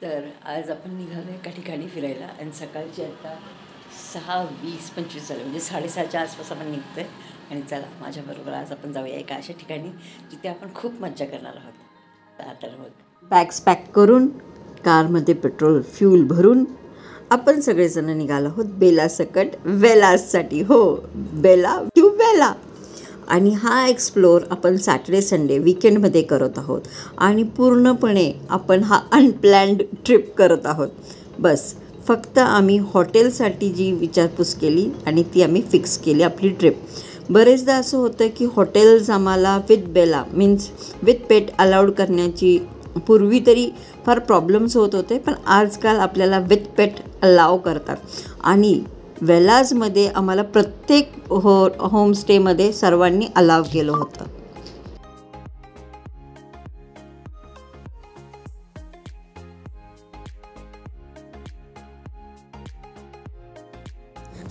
तर आज आपण निघालो एका ठिकाणी फिरायला आणि सकाळची आता 6:20-25 झाले, म्हणजे 6:30च्या आसपास आपण निघतो आहे. आणि चला माझ्याबरोबर आज आपण जाऊया एका अशा ठिकाणी जिथे आपण खूप मज्जा करणार आहोत. तर मग बॅग्स पॅक करून कारमध्ये पेट्रोल फ्यूल भरून आपण सगळेजण निघालो आहोत बेलासकट वेलाससाठी. हो, बेला टू वेला. आणि हा एक्सप्लोर आपण सॅटर्डे संडे वीकेंडमध्ये करत आहोत आणि पूर्णपणे आपण हा अनप्लॅन्ड ट्रिप करत आहोत. बस फक्त आम्ही हॉटेलसाठी जी विचारपूस केली आणि ती आम्ही फिक्स केली आपली ट्रिप. बरेचदा असं होतं की हॉटेल्स आम्हाला विथ बेला मीन्स विथ पेट अलाउड करण्याची पूर्वी तरी फार प्रॉब्लेम्स होत होते, पण आजकाल आपल्याला विथ पेट अलाव करतात. आणि वेलाजमध्ये आम्हाला प्रत्येक होमस्टेमध्ये सर्वांनी अलाव केलं होतं.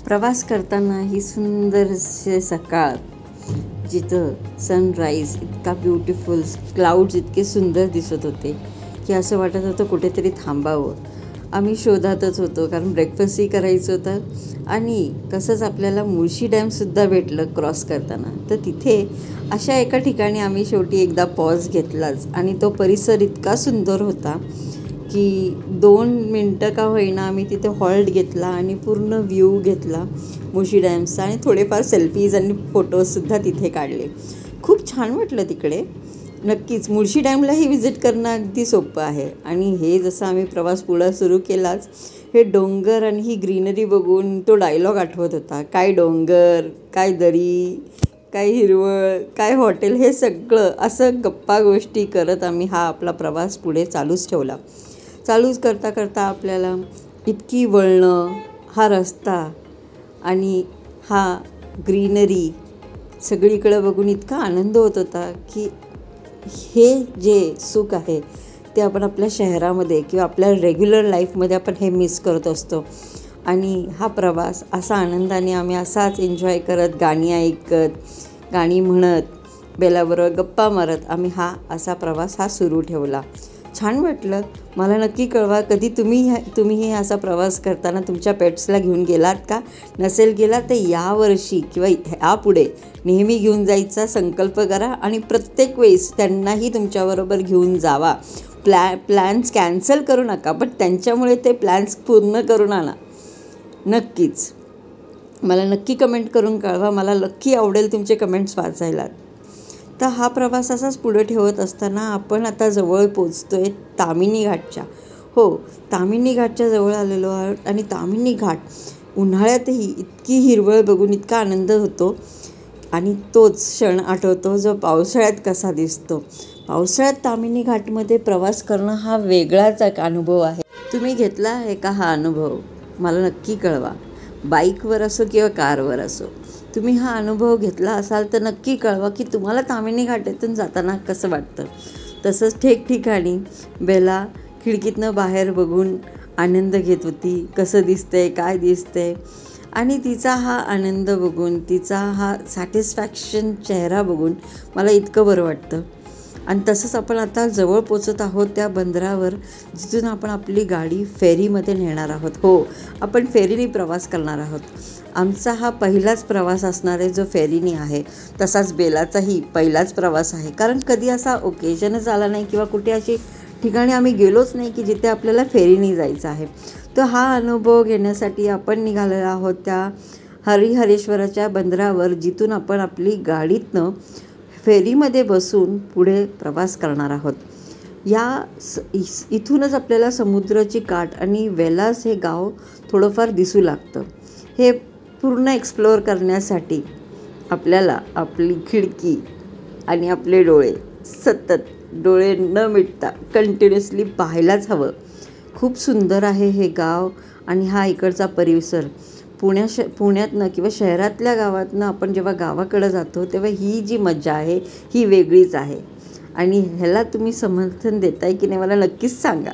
प्रवास करताना ही सुंदरशी सकाळ, जिथं सनराईज इतका ब्युटिफुल, क्लाउड्स इतके सुंदर दिसत होते की असं वाटत होतं कुठेतरी थांबावं. आम्ही शोधातच होतो, कारण ब्रेकफास्टही करायचं होतं आणि तसंच आपल्याला मुळशी डॅमसुद्धा भेटलं क्रॉस करताना. तर तिथे अशा एका ठिकाणी आम्ही शेवटी एकदा पॉज घेतलाच आणि तो परिसर इतका सुंदर होता की 2 मिनटं का होईना आम्ही तिथे हॉल्ट घेतला आणि पूर्ण व्ह्यू घेतला मुळशी डॅमचा आणि थोडेफार सेल्फीज आणि फोटोजसुद्धा तिथे काढले. खूप छान वाटलं तिकडे. नक्कीच मुळशी डॅमलाही व्हिजिट करणं अगदी सोपं आहे. आणि हे जसं आम्ही प्रवास पुढं सुरू केलाच, हे डोंगर आणि ही ग्रीनरी बघून तो डायलॉग आठवत होता. काय डोंगर, काय दरी, काय हिरवळ, काय हॉटेल, हे सगळं असं गप्पा गोष्टी करत आम्ही हा आपला प्रवास पुढे चालूच ठेवला. चालूच करता करता आपल्याला इतकी वळणं, हा रस्ता आणि हा ग्रीनरी सगळीकडं बघून इतका आनंद होत होता की हे जे सुख आहे ते आपण आपल्या शहरामध्ये किंवा आपल्या रेग्युलर लाईफमध्ये आपण हे मिस करत असतो. आणि हा प्रवास असा आनंदाने आम्ही असाच एन्जॉय करत, गाणी ऐकत, गाणी म्हणत, बेलाबरोबर गप्पा मारत आम्ही हा असा प्रवास हा सुरू ठेवला. छान वाटलं. मला नक्की कळवा, कधी तुम्ही असा प्रवास करताना तुमच्या पेट्सला घेऊन गेलात का? नसेल गेला तर यावर्षी किंवा यापुढे नेहमी घेऊन जायचा संकल्प करा आणि प्रत्येक वेळेस त्यांनाही तुमच्याबरोबर घेऊन जावा. प्लॅन्स कॅन्सल करू नका, पण त्यांच्यामुळे ते प्लॅन्स पूर्ण करून आणा. नक्कीच मला नक्की कमेंट करून कळवा. मला नक्की आवडेल तुमचे कमेंट्स वाचायला. तर हा प्रवास असाच पुढे ठेवत असताना आपण आता जवळ पोचतो आहे ताम्हिणी घाटच्या. हो, ताम्हिणी घाटच्या जवळ आलेलो आहोत. आणि ताम्हिणी घाट उन्हाळ्यातही इतकी हिरवळ बघून इतका आनंद होतो आणि तोच क्षण आठवतो जो पावसाळ्यात कसा दिसतो. पावसाळ्यात ताम्हिणी घाटमध्ये प्रवास करणं हा वेगळाच एक अनुभव आहे. तुम्ही घेतला आहे का हा अनुभव? मला नक्की कळवा. बाईकवर असो किंवा कारवर असो, तुम्ही हा अनुभव घेतला असाल तर नक्की कळवा की तुम्हाला ताम्हिणी घाटातून जाताना कसं वाटतं. तसंच ठिकठिकाणी बेला खिडकीतनं बाहेर बघून आनंद घेत होती, कसं दिसतंय, काय दिसतंय. आणि तिचा हा आनंद बघून, तिचा हा सॅटिस्फॅक्शन चेहरा बघून मला इतकं बरं वाटतं. आणि तसंच आपण आता जवळ पोचत आहोत त्या बंदरावर, जिथून आपण आपली गाडी फेरीमध्ये नेणार आहोत. हो, आपण फेरीने प्रवास करणार आहोत. आमचा हा पहिलाच प्रवास असणार आहे जो फेरीने आहे. तसाच बेलाचाही पहिलाच प्रवास आहे, कारण कधी असा ओकेजनच आला नाही किंवा कुठे अशी ठिकाणी आम्ही गेलोच नाही की जिथे आपल्याला फेरीने जायचं आहे. तर हा अनुभव घेण्यासाठी आपण निघालेलो आहोत त्या हरिहरेश्वराच्या बंदरावर, जिथून आपण आपली गाडीतनं फेरीमध्ये बसून पुढे प्रवास करणार आहोत. इथूनच आपल्याला समुद्राची काठ आणि वेलास हे गाव थोडंफार दिसू लागतं. हे पूर्ण एक्सप्लोअर करण्यासाठी आपल्याला आपली खिडकी आणि आपले डोळे सतत डोळे न मिटता कंटिन्युअसली पाहायलाच हवं. खूप सुंदर आहे हे गाव आणि हा इकडचा परिसर. पुण्यातनं किंवा शहरातल्या गावातनं आपण जेव्हा गावाकडं जातो तेव्हा ही जी मजा आहे ही वेगळीच आहे. आणि ह्याला तुम्ही समर्थन देताय की नाही मला नक्कीच सांगा.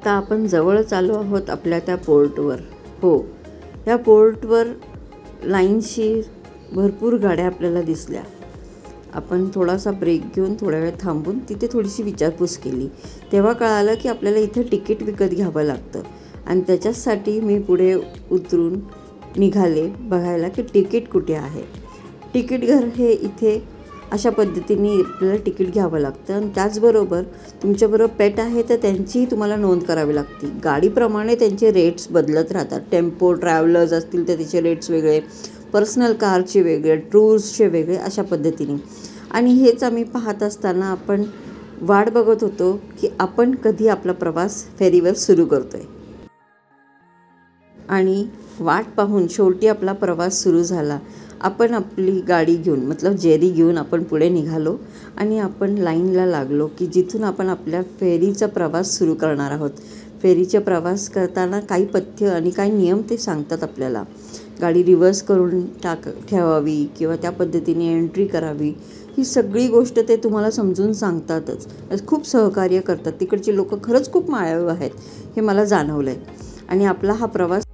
आता आपण जवळच आलो आहोत आपल्या त्या पोर्टवर. हो, या पोर्टवर लाईनशीर भरपूर गाड्या आपल्याला दिसल्या. आपण थोडासा ब्रेक घेऊन थोडा वेळ थांबून तिथे थोडीशी विचारपूस केली. तेव्हा कळालं की आपल्याला इथे तिकीट विकत घ्यावं लागतं आणि त्याच्यासाठी मी पुढे उतरून निघाले बघायला की तिकीट कुठे आहे. तिकीट घर हे इथे अशा पद्धतीने आपल्याला तिकीट घ्यावं लागतं आणि त्याचबरोबर तुमच्याबरोबर पेट आहे तर त्यांचीही तुम्हाला नोंद करावी लागते. गाडीप्रमाणे त्यांचे रेट्स बदलत राहतात. टेम्पो ट्रॅव्हलर्स असतील तर त्याचे रेट्स वेगळे, पर्सनल कारचे वेगळे, टूर्सचे वेगळे, अशा पद्धतीने. आणि हेच आम्ही पाहत असताना आपण वाट बघत होतो की आपण कधी आपला प्रवास फेरीवर सुरू करतो आहे. आणि वाट पाहून शेवटी आपला प्रवास सुरू झाला. आपण आपली गाडी घेऊन मतलब जेरी घेऊन आपण पुढे निघालो आणि आपण लाईनला लागलो की जिथून आपण आपल्या फेरीचा प्रवास सुरू करणार आहोत. फेरीचा प्रवास करताना काही पथ्य आणि काही नियम ते सांगतात आपल्याला. गाडी रिव्हर्स करून ठेवावी किंवा त्या पद्धतीने एंट्री करावी, ही सगळी गोष्ट ते तुम्हाला समजून सांगतातच. खूप सहकार्य करतात. तिकडचे लोक खरंच खूप मायाळू आहेत हे मला जाणवलं आहे. आणि आपला हा प्रवास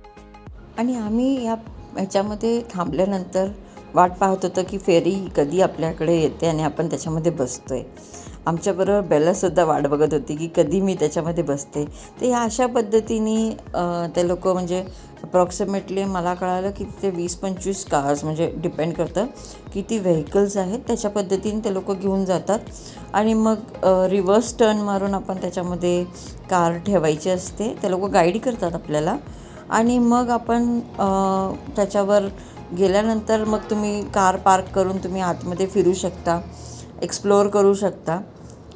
आणि आम्ही ह्याच्यामध्ये थांबल्यानंतर वाट पाहत होतो की फेरी कधी आपल्याकडे येते आणि आपण त्याच्यामध्ये बसतो आहे. आमच्याबरोबर बेलासुद्धा वाट बघत होती की कधी मी त्याच्यामध्ये बसते. तर या अशा पद्धतीने ते लोक म्हणजे अप्रॉक्सिमेटली मला कळालं की ते 20-25 कार्स म्हणजे डिपेंड करतं किती व्हेकल्स आहेत त्याच्या पद्धतीने ते लोक घेऊन जातात. आणि मग रिव्हर्स टर्न मारून आपण त्याच्यामध्ये कार ठेवायची असते. ते लोक गाईड करतात आपल्याला. आणि मग आपण त्याच्यावर गेल्यानंतर मग तुम्ही कार पार्क करून तुम्ही आतमध्ये फिरू शकता, एक्सप्लोअर करू शकता.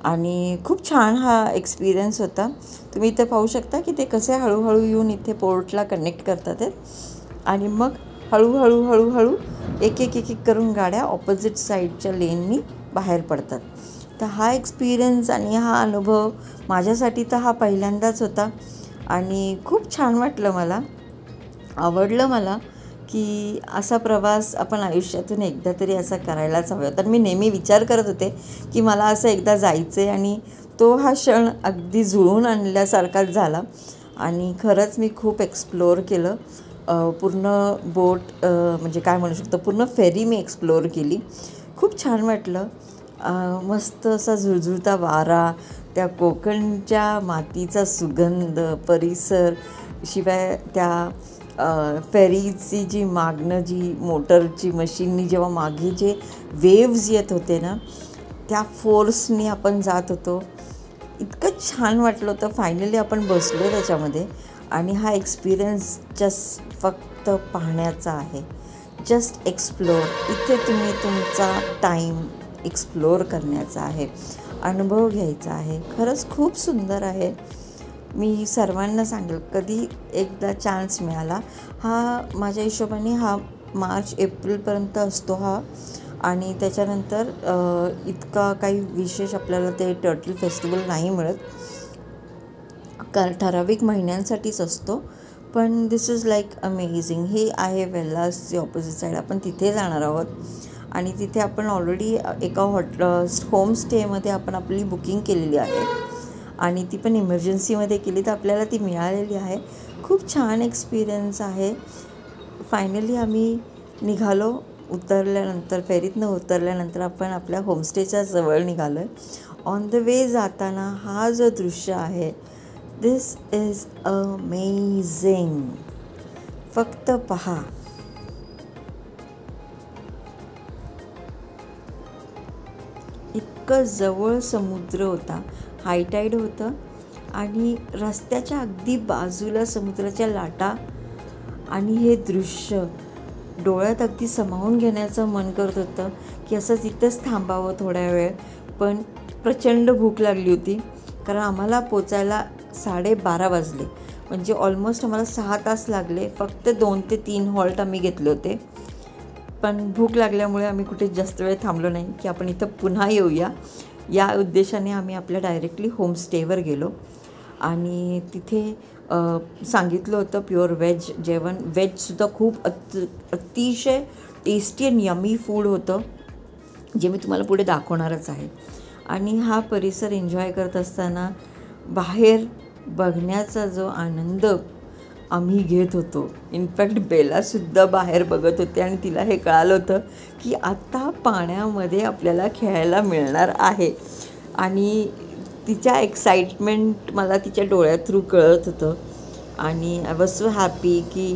आणि खूप छान हा एक्सपिरियन्स होता. तुम्ही इथे पाहू शकता की ते कसे हळूहळू येऊन इथे पोर्टला कनेक्ट करतात आहेत. आणि मग हळूहळू एक करून गाड्या ऑपोजिट साईडच्या लेननी बाहेर पडतात. तर हा एक्सपिरियन्स आणि हा अनुभव माझ्यासाठी तर हा पहिल्यांदाच होता आणि खूप छान वाटलं. मला आवडलं मला की असा प्रवास आपण आयुष्यातून एकदा तरी असा करायलाच हवा. तर मी नेहमी विचार करत होते की मला असं एकदा जायचं आहे आणि तो हा क्षण अगदी जुळवून आणल्यासारखाच झाला. आणि खरंच मी खूप एक्सप्लोअर केलं. पूर्ण बोट म्हणजे काय म्हणू शकतो, पूर्ण फेरी मी एक्सप्लोअर केली. खूप छान वाटलं. मस्त असा झुळझुळता वारा, त्या कोकणच्या मातीचा सुगंध, परिसर, शिवाय त्या फेरीची जी मागणं जी मोटरची मशीननी जेव्हा मागे जे वेव्ज येत होते ना, त्या फोर्सनी आपण जात होतो. इतकं छान वाटलं होतं. फायनली आपण बसलो त्याच्यामध्ये आणि हा एक्सपिरियन्स जस्ट फक्त पाहण्याचा आहे. Just explore. इथे तुम्ही तुमचा टाईम एक्सप्लोअर करण्याचा आहे, अनुभव घ्यायचा आहे. खरंच खूप सुंदर आहे. मी सर्वांना सांगेल कधी एकदा चान्स मिळाला. हा माझ्या हिशोबाने हा मार्च-एप्रिलपर्यंत असतो हा. आणि त्याच्यानंतर इतका काही विशेष आपल्याला ते टर्टल फेस्टिवल नाही मिळत. ठराविक महिन्यांसाठीच असतो. पण दिस इज लाईक अमेझिंग. हे आहे वेल्हासची ऑपोजिट साईड. आपण तिथे जाणार आहोत आणि तिथे आपण ऑलरेडी एका होमस्टेमध्ये आपण आपली बुकिंग केलेली आहे आणि ती पण इमर्जन्सीमध्ये केली तर आपल्याला ती मिळालेली आहे. खूप छान एक्सपिरियन्स आहे. फायनली आम्ही निघालो. उतरल्यानंतर फेरीतनं उतरल्यानंतर आपण आपल्या होमस्टेच्या जवळ निघालो आहे. ऑन द वे जाताना हा जो दृश्य आहे, दिस इज अमेझिंग. फक्त पहा. इतकं जवळ समुद्र होता. हायटाईड होतं आणि रस्त्याच्या अगदी बाजूला समुद्राच्या लाटा आणि हे दृश्य डोळ्यात अगदी सामावून घेण्याचं मन करत होतं की असं तिथंच थांबावं थोड्या वेळ. पण प्रचंड भूक लागली होती कारण आम्हाला पोचायला 12:30 वाजले. म्हणजे ऑलमोस्ट आम्हाला 6 तास लागले. फक्त 2 ते 3 हॉल्ट आम्ही घेतले होते. पण भूक लागल्यामुळे आम्ही कुठे जास्त वेळ थांबलो नाही की आपण इथं पुन्हा येऊया. या उद्देशाने आम्ही आपल्या डायरेक्टली होमस्टेवर गेलो आणि तिथे सांगितलं होतं प्युअर व्हेज जेवण. व्हेजसुद्धा खूप अतिशय टेस्टी आणि यमी फूड होतं जे मी तुम्हाला पुढे दाखवणारच आहे. आणि हा परिसर एन्जॉय करत असताना बाहेर बघण्याचा जो आनंद आम्ही घेत होतो, इनफॅक्ट बेलासुद्धा बाहेर बघत होते आणि तिला हे कळालं होतं की आता पाण्यामध्ये आपल्याला खेळायला मिळणार आहे. आणि तिच्या एक्साइटमेंट मला तिच्या डोळ्या थ्रू कळत होतं. आणि आय वॉज सो हॅपी की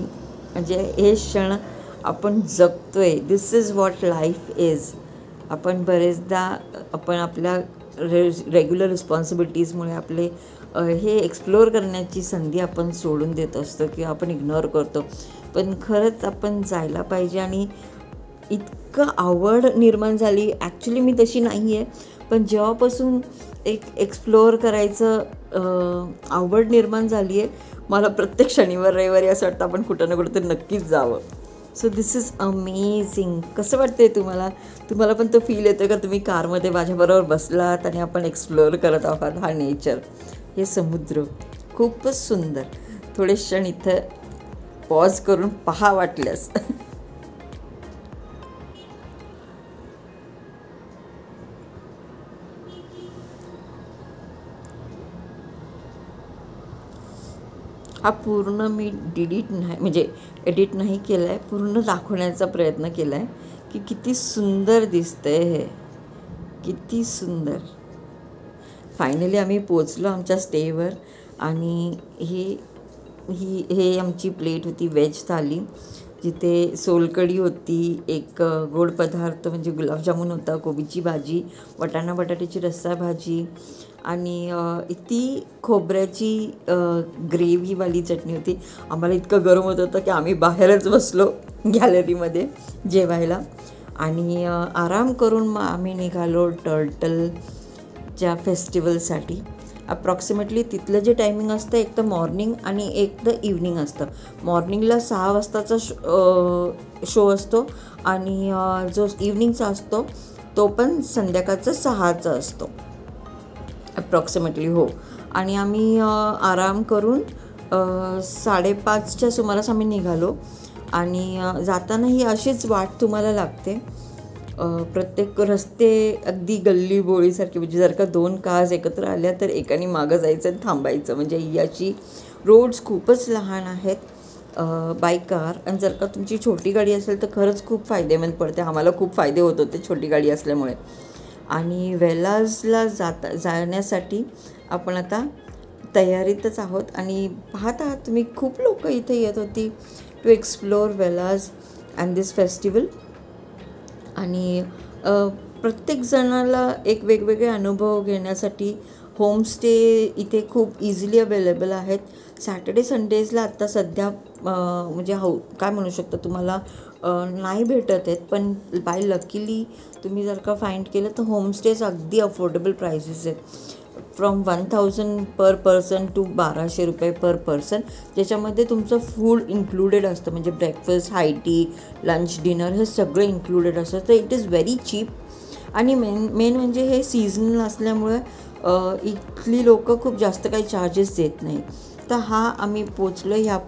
म्हणजे हे क्षण आपण जगतो आहे. दिस इज व्हॉट लाईफ इज. आपण बरेचदा आपण आपल्या रेग्युलर रिस्पॉन्सिबिलिटीजमुळे आपले हे एक्सप्लोअर करण्याची संधी आपण सोडून देत असतो किंवा आपण इग्नोर करतो. पण खरंच आपण जायला पाहिजे. आणि इतकं आवड निर्माण झाली. ॲक्च्युली मी तशी नाही आहे, पण जेव्हापासून एक एक्सप्लोअर करायचं आवड निर्माण झाली आहे, मला प्रत्येक शनिवार रविवारी असं वाटतं आपण कुठं ना कुठं तरी नक्कीच जावं. So this is amazing. कसं वाटतं आहे तुम्हाला? तुम्हाला पण तो फील येतो का तुम्ही कारमध्ये माझ्याबरोबर बसलात आणि आपण एक्सप्लोअर करत आहोत हा नेचर, हे समुद्र? खूपच सुंदर. थोडे क्षण इथं पॉज करून पहा वाटल्यास. हा पूर्ण मी डिलीट नाही म्हणजे एडिट नाही केला आहे, पूर्ण दाखवण्याचा प्रयत्न केला आहे की किती सुंदर दिसतं आहे हे, किती सुंदर. फायनली आम्ही पोचलो आमच्या स्टेवर. आणि हे आमची प्लेट होती व्हेज थाली, जिथे सोलकढी होती, एक गोड पदार्थ म्हणजे गुलाबजामुन होता, कोबीची भाजी, वाटाणा बटाट्याची रस्सा भाजी आणि ती खोबऱ्याची ग्रेव्हीवाली चटणी होती. आम्हाला इतकं गरम होत होतं की आम्ही बाहेरच बसलो गॅलरीमध्ये जेवायला. आणि आराम करून मग आम्ही निघालो टर्टलच्या फेस्टिवलसाठी. अप्रॉक्सिमेटली तिथलं जे टायमिंग असतं एक तर मॉर्निंग आणि एक तर इव्हनिंग असतं. मॉर्निंगला 6 वाजताचा शो असतो आणि जो इव्हनिंगचा असतो तो पण संध्याकाळचा 6चा असतो अप्रॉक्सिमेटली. हो. आणि आम्ही आराम करून 5:30च्या सुमारास आम्ही निघालो. आणि जाताना ही अशीच वाट तुम्हाला लागते. प्रत्येक रस्ते अगदी गल्ली बोळीसारखे, म्हणजे जर का 2 कार्स एकत्र आल्या तर एकाने मागं जायचं आणि थांबायचं. म्हणजे ही अशी रोड्स खूपच लहान आहेत बाय कार. आणि जर का तुमची छोटी गाडी असेल तर खरंच खूप फायदेमंद पडते. आम्हाला खूप फायदे होत होते छोटी गाडी असल्यामुळे. आणि वेलाजला जाण्यासाठी आपण आता तयारीतच आहोत. आणि पाहत आहात तुम्ही खूप लोक इथे येत होती to explore villages and this festival. आणि प्रत्येक जणाला एक वेगवेगळे अनुभव घेण्यासाठी होमस्टे इथे खूप इझिली अवेलेबल आहेत. सॅटर्डे संडेजला आत्ता सध्या म्हणजे काय म्हणू शकतो तुम्हाला नाही भेटत आहेत, पण बाय लकीली तुम्ही जर का फाइंड केलं तर होमस्टेज अगदी अफोर्डेबल प्राइसेस आहेत. फ्रॉम 1000 पर पर्सन टू 1200 रुपये पर पर्सन, ज्याच्यामध्ये तुमचं फूड इन्क्लुडेड असतं. म्हणजे ब्रेकफास्ट, हाय टी, लंच, डिनर हे सगळं इन्क्लुडेड असतं. तर इट इज व्हेरी चीप. आणि मेन म्हणजे हे सीझनल असल्यामुळे इथली लोकं खूप जास्त काही चार्जेस देत नाही. तर आम्ही पोचलो ह्या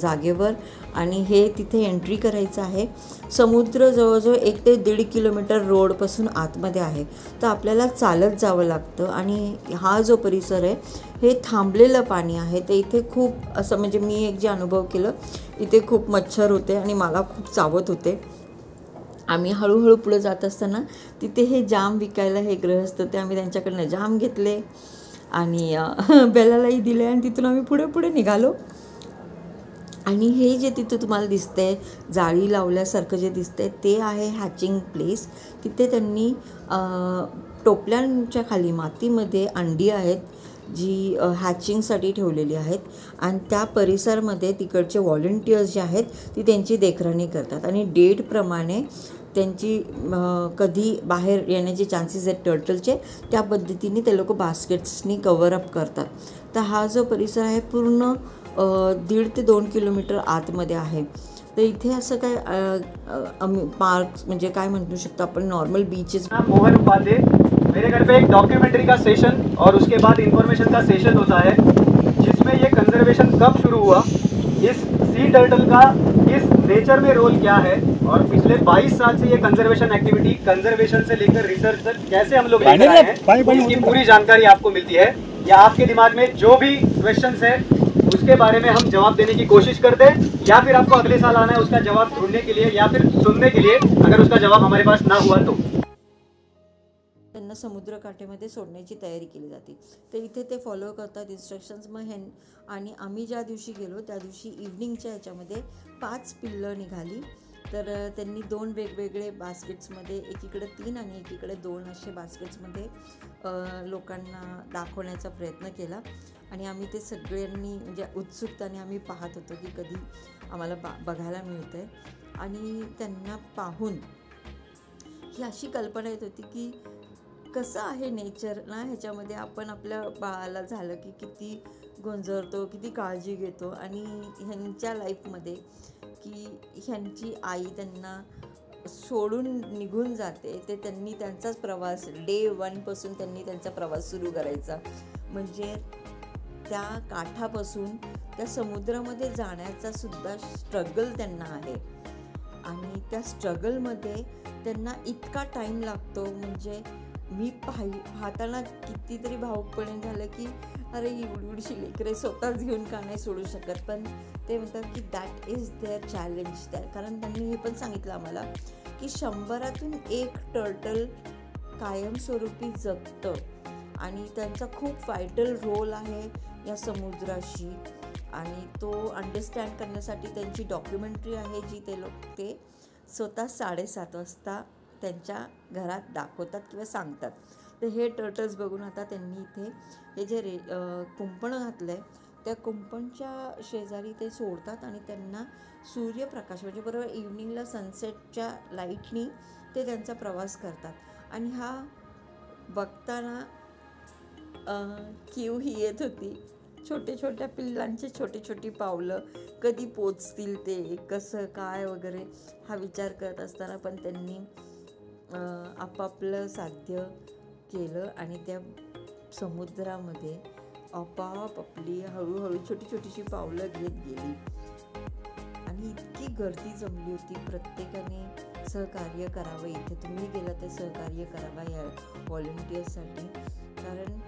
जागेवर आणि हे तिथे एंट्री करायचं आहे. समुद्र जवळजवळ 1 ते 1.5 किलोमीटर रोडपासून आतमध्ये आहे. तर आपल्याला चालत जावं लागतं. आणि हा जो परिसर आहे हे थांबलेलं पाणी आहे. तर इथे खूप असं म्हणजे मी एक जे अनुभव केलं, इथे खूप मच्छर होते आणि मला खूप चावत होते. आम्ही हळूहळू पुढे जात असताना तिथे हे जाम विकायला हे गृहस्थ ते आम्ही त्यांच्याकडनं जाम घेतले आणि बेलालाही दिले. आणि तिथून आम्ही पुढे निघालो. आणि हे जे तिथं तुम्हाला दिसतंय जाळी लावल्यासारखं जे दिसतंय ते आहे हॅचिंग प्लेस. तिथे त्यांनी टोपल्यांच्या खाली मातीमध्ये अंडी आहेत जी हॅचिंगसाठी ठेवलेली आहेत. आणि त्या परिसरामध्ये तिकडचे व्हॉलंटियर्स जे आहेत ती त्यांची देखरेखी करतात. आणि डेटप्रमाणे त्यांची कधी बाहेर येण्याचे चान्सेस आहेत टर्टलचे, त्या पद्धतीने ते लोक बास्केट्सनी कव्हरअप करतात. तर हा जो परिसर आहे पूर्ण 1.5 ते 2 किलोमीटर आतमध्ये आहे. तर इथे असं काय पार्क म्हणजे काय म्हणू शकतो आपण नॉर्मल बीचेस. मोहन उपाध्याय, मेरे घर पे एक डॉक्यूमेंट्री का सेशन और उसके बाद इंफॉर्मेशन का सेशन होता है, जिसमें ये कंजर्वेशन कब शुरू हुआ, इस सी टर्टल का इस नेचर में रोल क्या है, और पिछले 22 साल से ये कंजर्वेशन एक्टिविटी, कंजर्वेशन से लेकर रिसर्च तक कैसे हम लोग लेकर आए हैं, इसकी पूरी जानकारी आपको मिलती है। या आपके दिमाग में जो भी क्वेश्चंस है उसके बारे में हम जवाब देने की कोशिश करते हैं, या फिर आपको अगले साल आना है उसका जवाब ढूंढने के लिए या फिर सुनने के लिए, अगर उसका जवाब हमारे पास ना हुआ तो। त्यांना समुद्रकाठेमध्ये सोडण्याची तयारी केली जाते. तर इथे ते फॉलो करतात इन्स्ट्रक्शन्स. मग आणि आम्ही ज्या दिवशी गेलो त्या दिवशी इव्हनिंगच्या ह्याच्यामध्ये 5 पिल्लं निघाली. तर त्यांनी 2 वेगवेगळे बास्केट्समध्ये, एकीकडे 3 आणि एकीकडे 2 असे बास्केट्समध्ये लोकांना दाखवण्याचा प्रयत्न केला. आणि आम्ही ते सगळ्यांनी म्हणजे उत्सुकताने आम्ही पाहत होतो की कधी आम्हाला बघायला मिळतं आहे. आणि त्यांना पाहून ही अशी कल्पना येत होती की कसं आहे नेचर ना, ह्याच्यामध्ये आपण आपल्या बाळाला झालं की किती गोंजरतो, किती काळजी घेतो. आणि ह्यांच्या लाईफमध्ये की ह्यांची आई त्यांना सोडून निघून जाते, ते त्यांनी त्यांचाच प्रवास डे 1पासून त्यांनी त्यांचा प्रवास सुरू करायचा. म्हणजे त्या काठापासून त्या समुद्रामध्ये जाण्याचा सुद्धा स्ट्रगल त्यांना आहे. आणि त्या स्ट्रगलमध्ये त्यांना इतका टाईम लागतो. म्हणजे मी पाहताना कितीतरी भावुकपणे झालं की अरे एवढीशी लेकरे स्वतःच घेऊन का नाही सोडू शकत. पण ते म्हणतात की दॅट इज देअर चॅलेंज. कारण त्यांनी हे पण सांगितलं आम्हाला की 100तून 1 टर्टल कायमस्वरूपी जगतं आणि त्यांचा खूप वायटल रोल आहे या समुद्राशी. आणि तो अंडरस्टँड करण्यासाठी त्यांची डॉक्युमेंटरी आहे जी ते स्वतः 7:30 वाजता त्यांच्या घरात दाखवतात किंवा सांगतात. तर हे टर्टल्स बघून आता त्यांनी इथे हे जे कुंपण घातलं आहे त्या कुंपणच्या शेजारी ते सोडतात आणि त्यांना सूर्यप्रकाश म्हणजे बरोबर इव्हनिंगला सनसेटच्या लाईटनी ते त्यांचा प्रवास करतात. आणि हा बघताना क्यू ही येत होती. छोट्या पिल्लांची छोटी पावलं कधी पोचतील ते, कसं काय वगैरे हा विचार करत असताना पण त्यांनी आपापलं साध्य केलं आणि त्या समुद्रामध्ये आपोआप आपली हळूहळू छोटीशी पावलं घेत गेली. आणि इतकी गर्दी जमली होती. प्रत्येकाने सहकार्य करावं. इथे तुम्ही गेला तर सहकार्य करावा या व्हॉलंटियर्ससाठी. कारण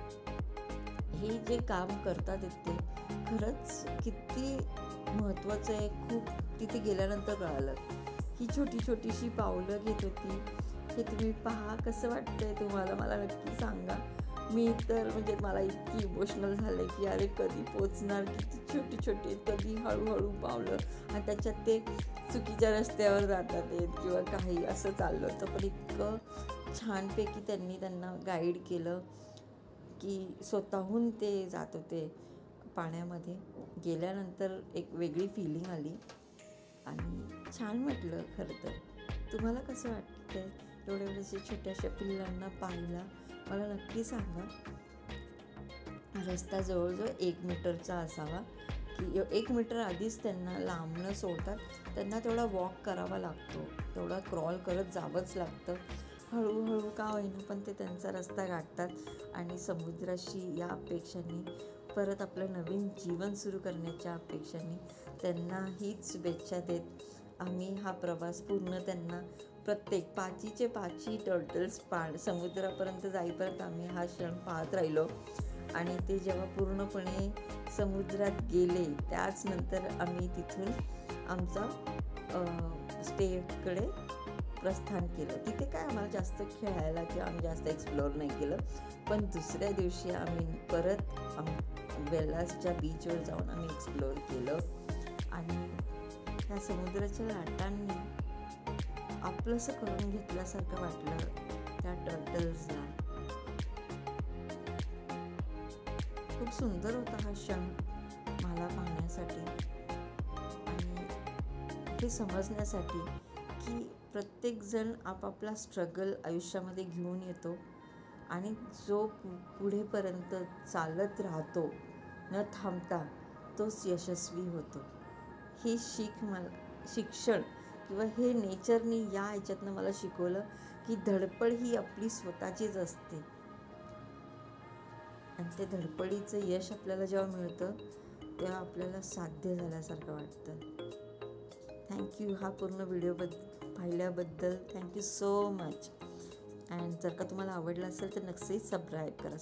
हे जे काम करतात ते खरंच किती महत्त्वाचं आहे. खूप तिथे गेल्यानंतर कळालं. ही छोटीशी पावलं घेत होती. हे तुम्ही पहा कसं वाटतंय तुम्हाला, मला नक्की सांगा. मी तर म्हणजे मला इतकी इमोशनल झाले की अरे कधी पोचणार, किती छोटी कधी हळूहळू पावलं. आणि त्याच्यात ते चुकीच्या रस्त्यावर जातात किंवा काही असं चाललं होतं. पण इतकं छानपैकी त्यांना गाईड केलं की स्वतःहून ते जात होते पाण्यामध्ये. गेल्यानंतर एक वेगळी फिलिंग आली आणि छान वाटलं खरं तर. तुम्हाला कसं वाटतं एवढ्याशा छोट्याशा पिल्लांना पाहायला, मला नक्की सांगा. रस्ता जवळजवळ 1 मीटरचा असावा की 1 मीटर आधीच त्यांना लांबणं सोडतात. त्यांना तेवढा वॉक करावा लागतो, तेवढा क्रॉल करत जावंच लागतं. हळूहळू का होईना पण ते त्यांचा रस्ता गाठतात आणि समुद्राशी या अपेक्षांनी परत आपलं नवीन जीवन सुरू करण्याच्या अपेक्षांनी त्यांना हीच शुभेच्छा देत आम्ही हा प्रवास पूर्ण त्यांना प्रत्येक 5चे 5 टर्टल्स समुद्रापर्यंत जाईपर्यंत आम्ही हा क्षण पाहत राहिलो. आणि ते जेव्हा पूर्णपणे समुद्रात गेले त्याच नंतर आम्ही तिथून आमचा स्टेकडे प्रस्थान केलं. तिथे काय आम्हाला जास्त खेळायला किंवा आम्ही जास्त एक्सप्लोअर नाही केलं. पण दुसऱ्या दिवशी आम्ही परत वेल्लासच्या बीचवर जाऊन आम्ही एक्सप्लोअर केलं. आणि त्या समुद्राच्या लाटांनी आपलंसं करून घेतल्यासारखं वाटलं त्या टर्टल्सला. खूप सुंदर होता हा क्षण मला पाहण्यासाठी आणि हे समजण्यासाठी की प्रत्येकजण आपापला स्ट्रगल आयुष्यामध्ये घेऊन येतो आणि जो पुढेपर्यंत चालत राहतो न थांबता तोच यशस्वी होतो. ही शिक्षण किंवा हे नेचरनी या ह्याच्यातनं मला शिकवलं की धडपड ही आपली स्वतःचीच असते आणि ते धडपडीचं यश आपल्याला जेव्हा मिळतं तेव्हा आपल्याला साध्य झाल्यासारखं वाटतं. थँक्यू हा पूर्ण व्हिडिओ पाहिल्याबद्दल. Thank you so much. अँड जर का तुम्हाला आवडला असेल तर नक्कीच सबस्क्राईब करा.